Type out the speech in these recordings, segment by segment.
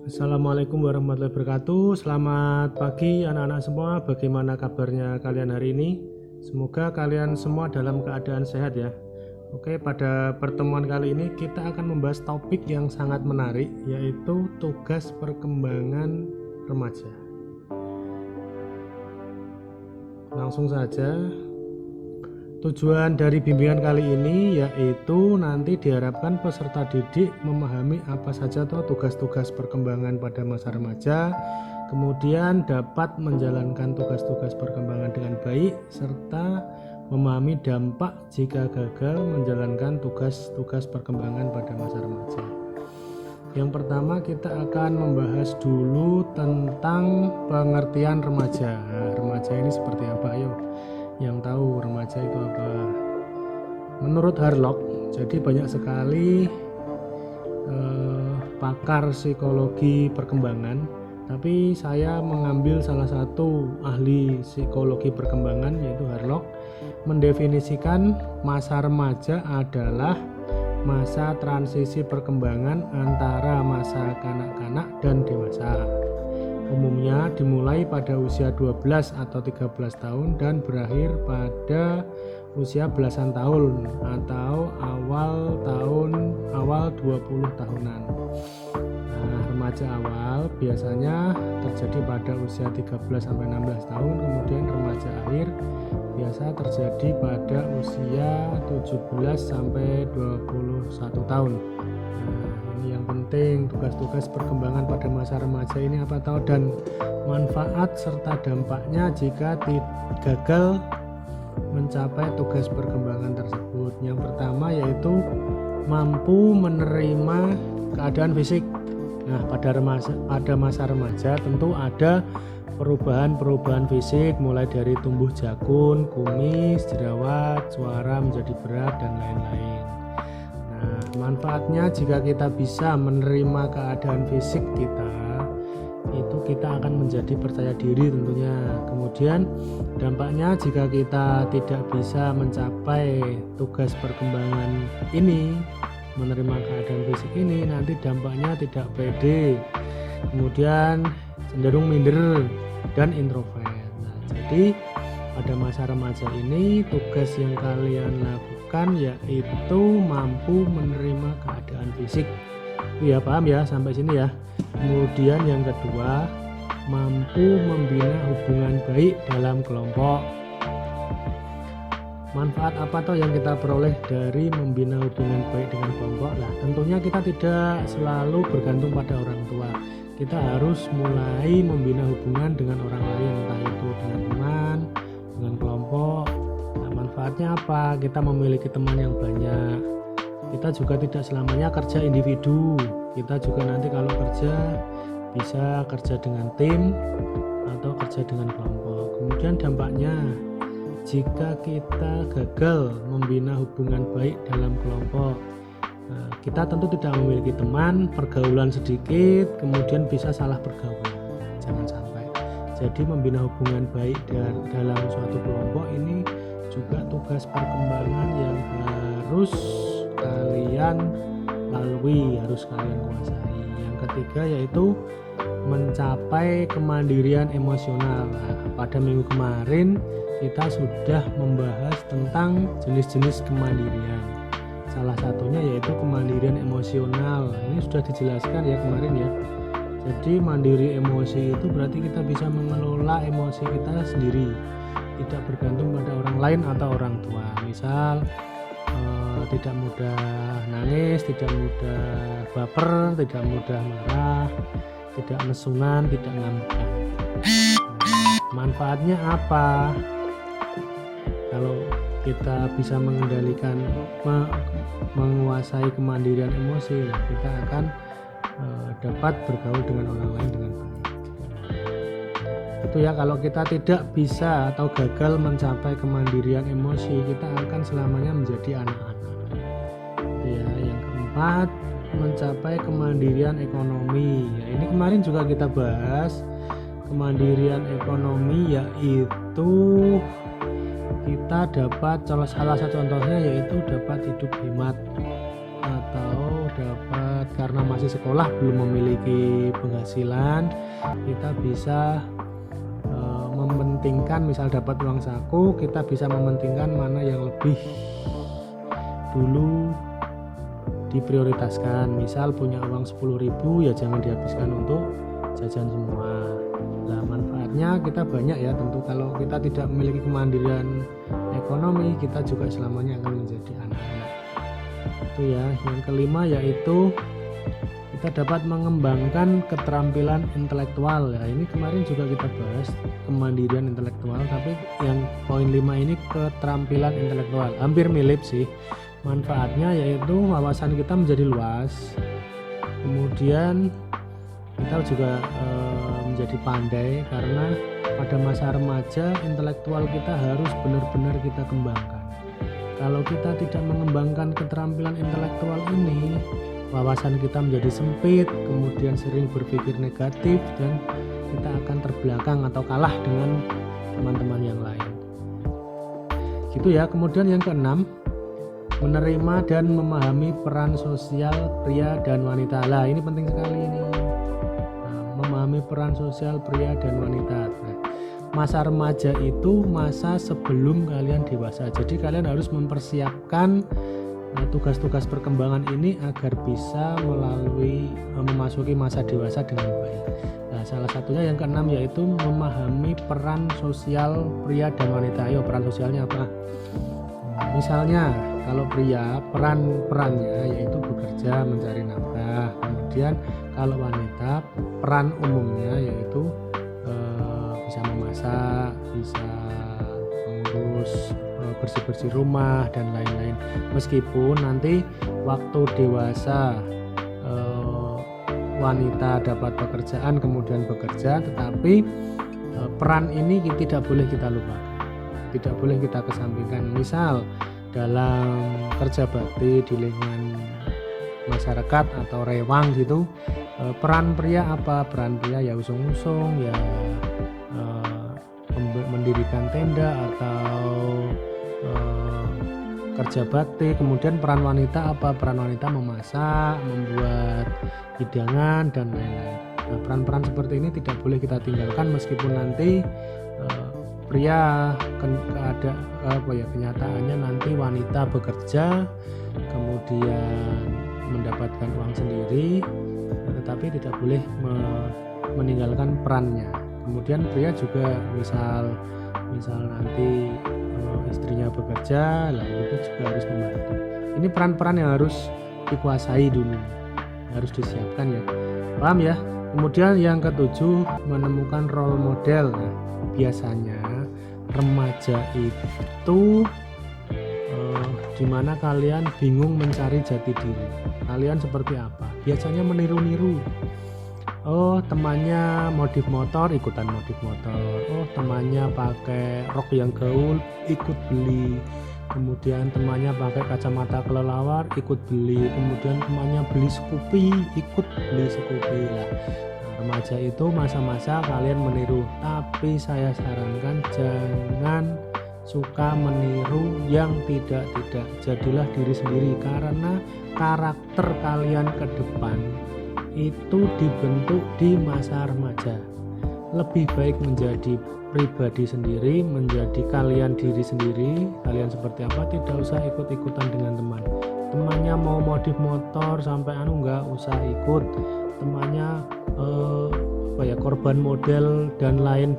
Assalamualaikum warahmatullahi wabarakatuh. Selamat pagi anak-anak semua. Bagaimana kabarnya kalian hari ini? Semoga kalian semua dalam keadaan sehat ya. Oke, pada pertemuan kali ini kita akan membahas topik yang sangat menarik, yaitu tugas perkembangan remaja. Langsung saja. Tujuan dari bimbingan kali ini yaitu nanti diharapkan peserta didik memahami apa saja tugas-tugas perkembangan pada masa remaja, kemudian dapat menjalankan tugas-tugas perkembangan dengan baik, serta memahami dampak jika gagal menjalankan tugas-tugas perkembangan pada masa remaja. Yang pertama kita akan membahas dulu tentang pengertian remaja. Nah, remaja ini seperti apa? Ayo yang tahu remaja itu apa. Menurut Harlock, jadi banyak sekali pakar psikologi perkembangan, tapi saya mengambil salah satu ahli psikologi perkembangan yaitu Harlock, mendefinisikan masa remaja adalah masa transisi perkembangan antara masa kanak-kanak dan dewasa. Umumnya dimulai pada usia 12 atau 13 tahun dan berakhir pada usia belasan tahun atau awal 20 tahunan. Nah, remaja awal biasanya terjadi pada usia 13 sampai 16 tahun, kemudian remaja akhir biasa terjadi pada usia 17 sampai 21 tahun. Yang penting tugas-tugas perkembangan pada masa remaja ini apa tahu, dan manfaat serta dampaknya jika gagal mencapai tugas perkembangan tersebut. Yang pertama yaitu mampu menerima keadaan fisik. Nah, pada masa remaja tentu ada perubahan fisik mulai dari tumbuh jakun, kumis, jerawat, suara menjadi berat dan lain-lain. Nah, manfaatnya jika kita bisa menerima keadaan fisik kita, itu kita akan menjadi percaya diri tentunya. Kemudian dampaknya jika kita tidak bisa mencapai tugas perkembangan ini, menerima keadaan fisik ini, nanti dampaknya tidak pede, kemudian cenderung minder dan introvert. Nah, jadi pada masa remaja ini tugas yang kalian lakukan yaitu mampu menerima keadaan fisik. Ya, paham ya sampai sini ya. Kemudian yang kedua, mampu membina hubungan baik dalam kelompok. Manfaat apa toh yang kita peroleh dari membina hubungan baik dengan kelompok? Nah, tentunya kita tidak selalu bergantung pada orang tua. Kita harus mulai membina hubungan dengan orang lain, entah itu dengan teman, dengan kelompok. Nah, manfaatnya apa? Kita memiliki teman yang banyak. Kita juga tidak selamanya kerja individu. Kita juga nanti kalau kerja bisa kerja dengan tim atau kerja dengan kelompok. Kemudian dampaknya, jika kita gagal membina hubungan baik dalam kelompok, kita tentu tidak memiliki teman, pergaulan sedikit, kemudian bisa salah pergaulan. Jangan sampai. Jadi membina hubungan baik dalam suatu kelompok ini juga tugas perkembangan yang harus kalian lalui, harus kalian kuasai. Yang ketiga yaitu mencapai kemandirian emosional. Nah, pada minggu kemarin kita sudah membahas tentang jenis-jenis kemandirian. Salah satunya yaitu kemandirian emosional. Ini sudah dijelaskan ya kemarin ya. Jadi mandiri emosi itu berarti kita bisa mengelola emosi kita sendiri, tidak bergantung pada orang lain atau orang tua. Misal tidak mudah nangis, tidak mudah baper, tidak mudah marah, tidak nesunan, tidak ngambekan. Manfaatnya apa? Kalau kita bisa mengendalikan, menguasai kemandirian emosi, kita akan dapat bergaul dengan orang lain dengan baik. Itu ya, kalau kita tidak bisa atau gagal mencapai kemandirian emosi, kita akan selamanya menjadi anak-anak. Ya, yang keempat, mencapai kemandirian ekonomi. Ya, ini kemarin juga kita bahas kemandirian ekonomi, yaitu kita dapat salah satu contohnya yaitu dapat hidup hemat atau dapat karena masih sekolah belum memiliki penghasilan, kita bisa mementingkan, misal dapat uang saku, kita bisa mementingkan mana yang lebih dulu diprioritaskan. Misal punya uang 10.000 ya jangan dihabiskan untuk jajan semua. Nah, manfaatnya kita banyak ya, tentu kalau kita tidak memiliki kemandirian ekonomi, kita juga selamanya akan menjadi anak-anak. Itu ya. Yang kelima yaitu kita dapat mengembangkan keterampilan intelektual. Ya, ini kemarin juga kita bahas kemandirian intelektual, tapi yang poin 5 ini keterampilan intelektual. Hampir mirip sih. Manfaatnya yaitu wawasan kita menjadi luas. Kemudian kita juga menjadi pandai, karena pada masa remaja intelektual kita harus benar-benar kita kembangkan. Kalau kita tidak mengembangkan keterampilan intelektual ini, wawasan kita menjadi sempit, kemudian sering berpikir negatif, dan kita akan terbelakang atau kalah dengan teman-teman yang lain. Gitu ya. Kemudian yang keenam, menerima dan memahami peran sosial pria dan wanita. Lah, ini penting sekali ini. Nah, memahami peran sosial pria dan wanita. Nah, masa remaja itu masa sebelum kalian dewasa. Jadi kalian harus mempersiapkan tugas-tugas perkembangan ini agar bisa memasuki masa dewasa dengan baik. Nah, salah satunya yang keenam yaitu memahami peran sosial pria dan wanita. Ayo, peran sosialnya apa? Misalnya kalau pria, perannya yaitu bekerja mencari nafkah. Kemudian kalau wanita, peran umumnya yaitu bisa memasak, bisa mengurus bersih-bersih rumah dan lain-lain. Meskipun nanti waktu dewasa wanita dapat pekerjaan kemudian bekerja, tetapi peran ini tidak boleh kita lupakan, tidak boleh kita kesampingkan. Misal dalam kerja bakti di lingkungan masyarakat atau rewang gitu, peran pria apa? Peran pria ya usung-usung, ya mendirikan tenda atau kerja bakti. Kemudian peran wanita apa? Peran wanita memasak, membuat hidangan dan lain-lain. Nah, peran-peran seperti ini tidak boleh kita tinggalkan, meskipun nanti pria kenyataannya nanti wanita bekerja kemudian mendapatkan uang sendiri, tetapi tidak boleh meninggalkan perannya. Kemudian pria juga misal nanti istrinya bekerja, lah itu juga harus membantu. Ini peran-peran yang harus dikuasai dulu, harus disiapkan ya. Paham ya? Kemudian yang ketujuh, menemukan role model. Nah, biasanya remaja itu dimana kalian bingung mencari jati diri. Kalian seperti apa? Biasanya meniru-niru. Oh, temannya modif motor, ikutan modif motor. Oh, temannya pakai rok yang gaul, ikut beli. Kemudian temannya pakai kacamata kelelawar, ikut beli. Kemudian temannya beli Scoopy, ikut beli Scoopy lah. Nah, remaja itu masa-masa kalian meniru, tapi saya sarankan jangan suka meniru yang tidak. Jadilah diri sendiri, karena karakter kalian ke depan itu dibentuk di masa remaja. Lebih baik menjadi pribadi sendiri, menjadi kalian diri sendiri. Kalian seperti apa, tidak usah ikut-ikutan dengan teman. Temannya mau modif motor sampai nggak usah ikut. Temannya korban model dan lain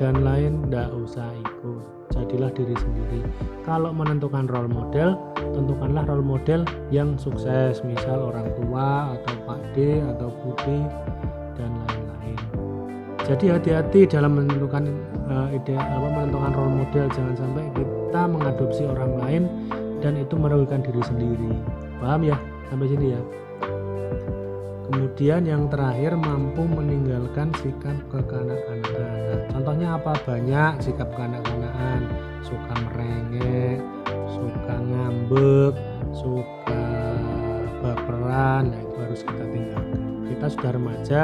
nggak usah ikut. Jadilah diri sendiri. Kalau menentukan role model, tentukanlah role model yang sukses, misal orang tua atau Pak D atau Budi dan lain-lain. Jadi hati-hati dalam menentukan menentukan role model. Jangan sampai kita mengadopsi orang lain dan itu merugikan diri sendiri. Paham ya? Sampai sini ya. Kemudian yang terakhir, mampu meninggalkan sikap kekanak-kanakan. Nah, contohnya apa? Banyak sikap kekanak-kanakan. Suka merengek, suka ngambek, suka baperan. Nah, itu harus kita tinggalkan. Kita sudah remaja,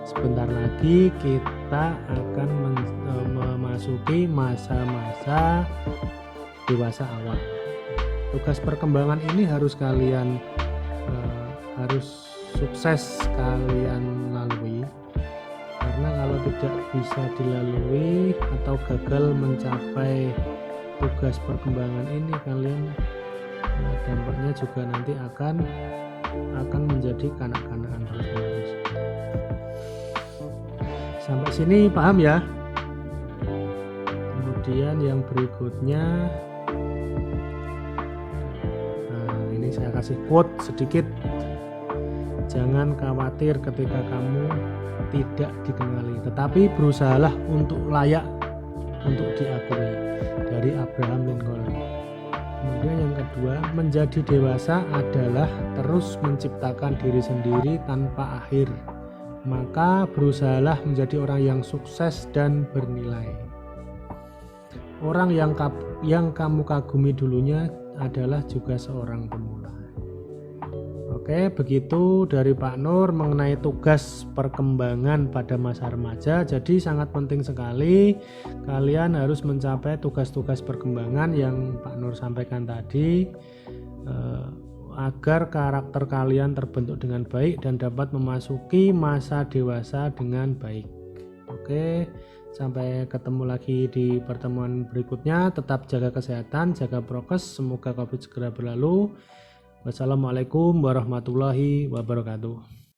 sebentar lagi kita akan memasuki masa-masa dewasa awal. Tugas perkembangan ini harus kalian harus sukses kalian lalui. Karena kalau tidak bisa dilalui atau gagal mencapai tugas perkembangan ini, kalian dampaknya juga nanti akan menjadi kanak-kanakan terus-menerus. Sampai sini paham ya? Kemudian yang berikutnya, nah ini saya kasih quote sedikit. Jangan khawatir ketika kamu tidak dikenali, tetapi berusahalah untuk layak untuk diakui, dari Abraham Lincoln. Kemudian yang kedua, menjadi dewasa adalah terus menciptakan diri sendiri tanpa akhir. Maka berusahalah menjadi orang yang sukses dan bernilai. Orang yang kamu kagumi dulunya adalah juga seorang pemula. Oke, begitu dari Pak Nur mengenai tugas perkembangan pada masa remaja. Jadi sangat penting sekali kalian harus mencapai tugas-tugas perkembangan yang Pak Nur sampaikan tadi, agar karakter kalian terbentuk dengan baik dan dapat memasuki masa dewasa dengan baik. Oke, sampai ketemu lagi di pertemuan berikutnya. Tetap jaga kesehatan, jaga prokes, semoga COVID segera berlalu. Wassalamualaikum warahmatullahi wabarakatuh.